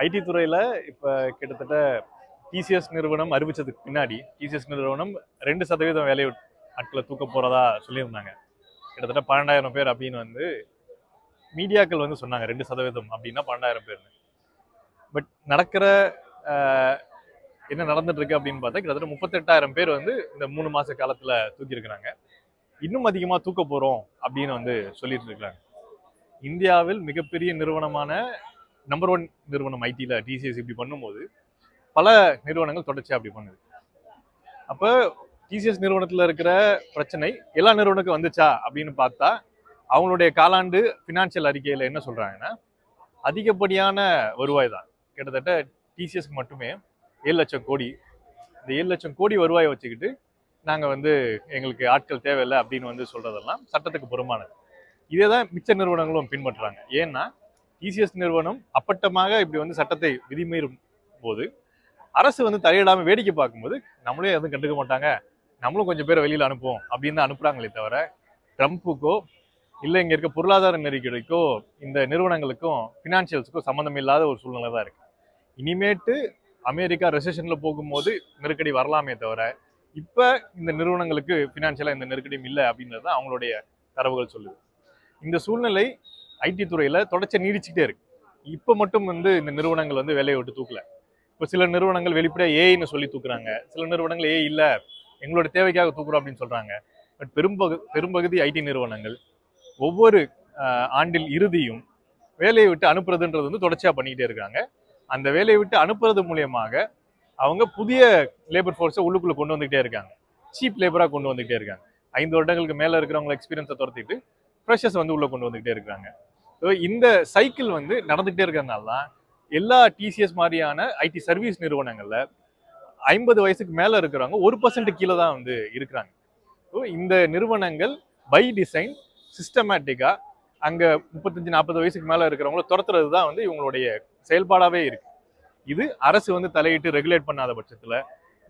ID துறையில் இப்போ கிட்டத்தட்ட டிசிஎஸ் நிறுவனம் அறிவிச்சதுக்கு பின்னாடி டிசிஎஸ் நிறுவனம் 2% வேலை ஆட்களை தூக்க போகிறதா சொல்லியிருந்தாங்க. கிட்டத்தட்ட 12,000 பேர் அப்படின்னு மீடியாக்கள் சொன்னாங்க. 2% அப்படின்னா 12,000 பேர்னு. பட் நடக்கிற என்ன நடந்துட்டு இருக்கு அப்படின்னு பார்த்தா கிட்டத்தட்ட 38,000 பேர் இந்த 3 மாச காலத்தில் தூக்கியிருக்கிறாங்க. இன்னும் அதிகமாக தூக்க போகிறோம் அப்படின்னு சொல்லிட்டு இருக்காங்க. இந்தியாவில் மிகப்பெரிய நிறுவனமான நம்பர் 1 நிறுவனம் ஐடியில் டிசிஎஸ் இப்படி பண்ணும்போது பல நிறுவனங்கள் தொடர்ச்சியாக அப்படி பண்ணுது. அப்போ டிசிஎஸ் நிறுவனத்தில் இருக்கிற பிரச்சனை எல்லா நிறுவனத்துக்கும் வந்துச்சா அப்படின்னு பார்த்தா அவங்களுடைய காலாண்டு ஃபினான்ஷியல் அறிக்கையில் என்ன சொல்கிறாங்கன்னா அதிகப்படியான வருவாய் தான். கிட்டத்தட்ட டிசிஎஸ்க்கு மட்டுமே 7 லட்சம் கோடி. இந்த 7 லட்சம் கோடி வருவாயை வச்சுக்கிட்டு நாங்கள் எங்களுக்கு ஆட்கள் தேவையில்லை அப்படின்னு சொல்கிறதெல்லாம் சட்டத்துக்கு புறமானது. இதே தான் மிச்ச நிறுவனங்களும் பின்பற்றுறாங்க. ஏன்னா டிசிஎஸ் நிறுவனம் அப்பட்டமாக இப்படி சட்டத்தை விதிமீறும் போது அரசு தலையிடாமல் வேடிக்கை பார்க்கும்போது நம்மளே எதுவும் கண்டுக்க மாட்டாங்க, நம்மளும் கொஞ்சம் பேரை வெளியில் அனுப்புவோம் அப்படின்னு தான் அனுப்புகிறாங்களே தவிர ட்ரம்ப்புக்கோ இல்லை இங்கே இருக்க பொருளாதார நெருக்கடிக்கோ இந்த நிறுவனங்களுக்கும் ஃபினான்ஷியல்ஸுக்கும் சம்மந்தம் இல்லாத ஒரு சூழ்நிலை தான் இருக்குது. இனிமேட்டு அமெரிக்கா ரெசெஷனில் போகும்போது நெருக்கடி வரலாமே தவிர இப்போ இந்த நிறுவனங்களுக்கு ஃபினான்ஷியலாக இந்த நெருக்கடியும் இல்லை அப்படின்றது தான் அவங்களுடைய தரவுகள் சொல்லுது. இந்த சூழ்நிலை ஐடி துறையில் தொடர்ச்சி நீடிச்சுக்கிட்டே இருக்கு. இப்போ மட்டும் இந்த நிறுவனங்கள் வேலையை விட்டு தூக்கல. இப்போ சில நிறுவனங்கள் வெளிப்படையாக ஏஐன்னு சொல்லி தூக்குறாங்க, சில நிறுவனங்கள் ஏஐ இல்லை எங்களோட தேவைக்காக தூக்குறோம் அப்படின்னு சொல்கிறாங்க. பட் பெரும்பகுதி ஐடி நிறுவனங்கள் ஒவ்வொரு ஆண்டில் இறுதியும் வேலையை விட்டு அனுப்புறதுன்றது தொடர்ச்சியாக பண்ணிக்கிட்டே இருக்காங்க. அந்த வேலையை விட்டு அனுப்புறது மூலியமாக அவங்க புதிய லேபர் ஃபோர்ஸை உள்ளுக்குள்ளே கொண்டு வந்துக்கிட்டே இருக்காங்க. சீப் லேபராக கொண்டு வந்துக்கிட்டே இருக்காங்க. 5 வருடங்களுக்கு மேலே இருக்கிறவங்க எக்ஸ்பீரியன்ஸை துரத்திட்டு ஃப்ரெஷர்ஸ் உள்ளே கொண்டு வந்துக்கிட்டே இருக்கிறாங்க. ஸோ இந்த சைக்கிள் நடந்துக்கிட்டே இருக்கிறதுனால தான் எல்லா டிசிஎஸ் மாதிரியான ஐடி சர்வீஸ் நிறுவனங்களில் 50 வயசுக்கு மேலே இருக்கிறவங்க 1% கீழே தான் இருக்கிறாங்க. ஸோ இந்த நிறுவனங்கள் பை டிசைன் சிஸ்டமேட்டிக்காக அங்கே 35-40 வயசுக்கு மேலே இருக்கிறவங்கள துரத்துறது தான் இவங்களுடைய செயல்பாடாகவே இருக்கு. இது அரசு தலையிட்டு ரெகுலேட் பண்ணாத பட்சத்தில்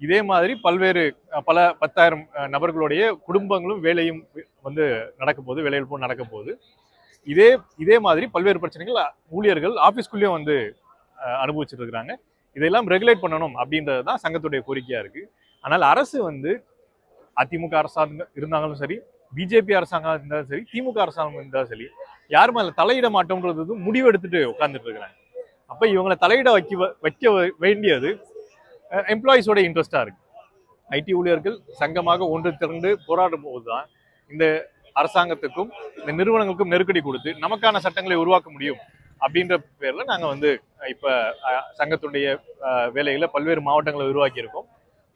இதே மாதிரி பல 10,000 நபர்களுடைய குடும்பங்களும் வேலையும் நடக்க போகுது, வேலையிழப்பும் நடக்க போகுது. இதே மாதிரி பல்வேறு பிரச்சனைகள் ஊழியர்கள் ஆஃபீஸ்குள்ளேயும் அனுபவிச்சுட்டு இருக்கிறாங்க. இதெல்லாம் ரெகுலேட் பண்ணணும் அப்படின்றது தான் சங்கத்துடைய கோரிக்கையா இருக்கு. ஆனால் அரசு அதிமுக அரசாங்கம் இருந்தாலும் சரி, பிஜேபி அரசாங்கம் இருந்தாலும் சரி, திமுக அரசாங்கம் இருந்தாலும் சரி, யாருமே அதில் தலையிட மாட்டோம்ன்றது முடிவு எடுத்துட்டு உட்கார்ந்துட்டு இருக்கிறாங்க. அப்போ இவங்களை தலையிட வைக்க வேண்டியது எம்ப்ளாயிஸோட இன்ட்ரெஸ்டா இருக்கு. ஐடி ஊழியர்கள் சங்கமாக ஒன்று திரண்டு போராடும் போதுதான் இந்த அரசாங்கத்துக்கும் இந்த நிறுவனங்களுக்கும் நெருக்கடி கொடுத்து நமக்கான சட்டங்களை உருவாக்க முடியும் அப்படின்ற பேர்ல நாங்க இப்ப சங்கத்துடைய வேலைகளை பல்வேறு மாவட்டங்களை உருவாக்கி இருக்கோம்.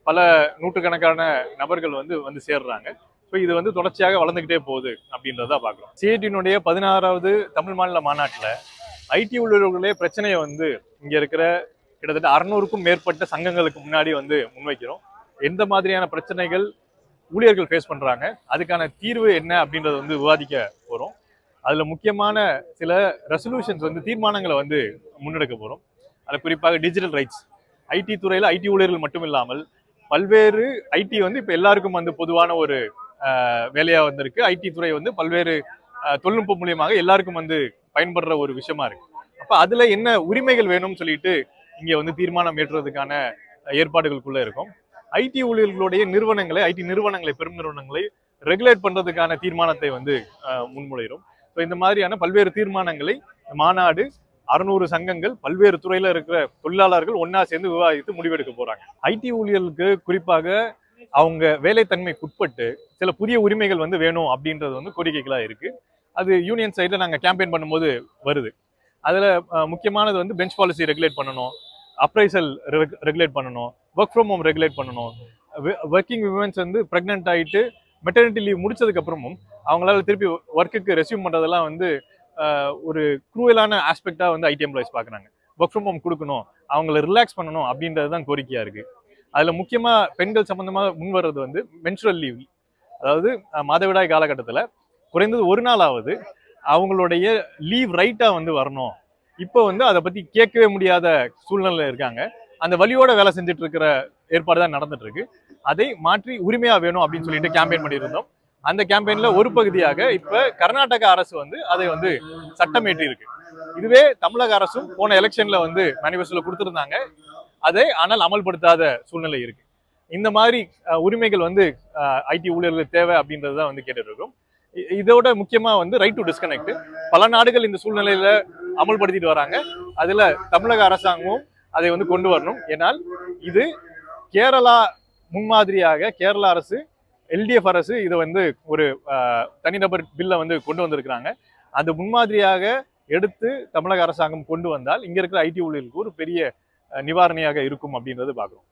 பல நூற்றுக்கணக்கான நபர்கள் வந்து சேர்றாங்க. ஸோ இது தொடர்ச்சியாக வளர்ந்துகிட்டே போகுது அப்படின்றத பார்க்குறோம். சிஐடியினுடைய 16வது தமிழ் மாநில மாநாட்டில் ஐடி ஊழியர்களே பிரச்சனையை இங்க இருக்கிற கிட்டத்தட்ட 600க்கும் மேற்பட்ட சங்கங்களுக்கு முன்னாடி முன்வைக்கிறோம். எந்த மாதிரியான பிரச்சனைகள் ஊழியர்கள் ஃபேஸ் பண்றாங்க, அதுக்கான தீர்வு என்ன அப்படின்றத விவாதிக்க போறோம். அதுல முக்கியமான சில ரெசல்யூஷன்ஸ் தீர்மானங்களை முன்னெடுக்க போறோம். அதில் குறிப்பாக டிஜிட்டல் ரைட்ஸ், ஐடி துறையில் ஐடி ஊழியர்கள் மட்டும் இல்லாமல் பல்வேறு ஐடி இப்போ எல்லாருக்கும் பொதுவான ஒரு வேலையா இருக்கு. ஐடி துறை பல்வேறு தொழில்நுட்பம் மூலியமாக எல்லாருக்கும் பயன்படுற ஒரு விஷயமா இருக்கு. அப்ப அதுல என்ன உரிமைகள் வேணும்னு சொல்லிட்டு இங்க தீர்மானம் ஏற்றுறதுக்கான ஏற்பாடுகளுக்குள்ள இருக்கும். ஐடி ஊழியர்களுடைய நிறுவனங்களை, ஐடி நிறுவனங்களை, பெரும் நிறுவனங்களை ரெகுலேட் பண்றதுக்கான தீர்மானத்தை முன்மொழிகிறோம். ஸோ இந்த மாதிரியான பல்வேறு தீர்மானங்களை மாநாடு 600 சங்கங்கள் பல்வேறு துறையில இருக்கிற தொழிலாளர்கள் ஒன்னா சேர்ந்து விவாதித்து முடிவெடுக்க போறாங்க. ஐடி ஊழியர்களுக்கு குறிப்பாக அவங்க வேலைத்தன்மைக்குட்பட்டு சில புதிய உரிமைகள் வேணும் அப்படின்றது கோரிக்கைகளா இருக்கு. அது யூனியன் சைட்ல நாங்க கேம்பெயின் பண்ணும்போது வருது. அதுல முக்கியமானது பெஞ்ச் பாலிசி ரெகுலேட் பண்ணணும், அப்ரைசல் ரெகுலேட் பண்ணணும், ஒர்க் ஃப்ரம் ஹோம் ரெகுலேட் பண்ணணும். ஒர்க்கிங் விமன்ஸ் ப்ரெக்னென்ட் ஆகிட்டு மெட்டர்னிட்டி லீவ் முடிச்சதுக்கு அப்புறமும் அவங்களால திருப்பி ஒர்க்குக்கு ரெஸ்யூம் பண்றதெல்லாம் ஒரு குரூவலான ஆஸ்பெக்டா ஐடி எம்ப்ளாயிஸ் பார்க்குறாங்க. ஒர்க் ஃப்ரம் ஹோம் கொடுக்கணும், அவங்கள ரிலாக்ஸ் பண்ணணும் அப்படின்றது தான் கோரிக்கையா இருக்கு. அதுல முக்கியமா பெண்கள் சம்பந்தமாக முன் வர்றது மென்சுரல் லீவ், அதாவது மாதவிடாய் காலகட்டத்தில் குறைந்தது ஒரு நாளாவது அவங்களுடைய லீவ் ரைட்டா வரணும். இப்போ அதை பத்தி கேட்கவே முடியாத சூழ்நிலை இருக்காங்க. அந்த வழியோட வேலை செஞ்சுட்டு இருக்கிற ஏற்பாடு தான் நடந்துட்டு இருக்கு. அதை மாற்றி உரிமையா வேணும் அப்படின்னு சொல்லிட்டு கேம்பெயின் பண்ணியிருந்தோம். அந்த கேம்பெயின்ல ஒரு பகுதியாக இப்ப கர்நாடக அரசு வந்து அதை வந்து சட்டமேற்றி இருக்கு. இதுவே தமிழக அரசும் போன எலெக்ஷன்ல வந்து மேனிஃபெஸ்டோல கொடுத்திருந்தாங்க, அதை ஆனால் அமல்படுத்தாத சூழ்நிலை இருக்கு. இந்த மாதிரி உரிமைகள் வந்து ஐடி ஊழியர்களுக்கு தேவை அப்படின்றத வந்து கேட்டுட்டு இருக்கோம். இதோட முக்கியமா வந்து ரைட் டு டிஸ்கனெக்ட் பல நாடுகள் இந்த சூழ்நிலையில அமல்படுத்திட்டு வராங்க. அதுல தமிழக அரசாங்கமும் அதை வந்து கொண்டு வரணும். ஏனால் இது கேரளா முன்மாதிரியாக கேரளா அரசு எல்டிஎஃப் அரசு இதை வந்து ஒரு தனிநபர் பில்லை வந்து கொண்டு வந்திருக்கிறாங்க. அது முன்மாதிரியாக எடுத்து தமிழக அரசாங்கம் கொண்டு வந்தால் இங்க இருக்கிற ஐடி ஊழியர்களுக்கு ஒரு பெரிய நிவாரணியாக இருக்கும் அப்படின்றது பார்க்கிறோம்.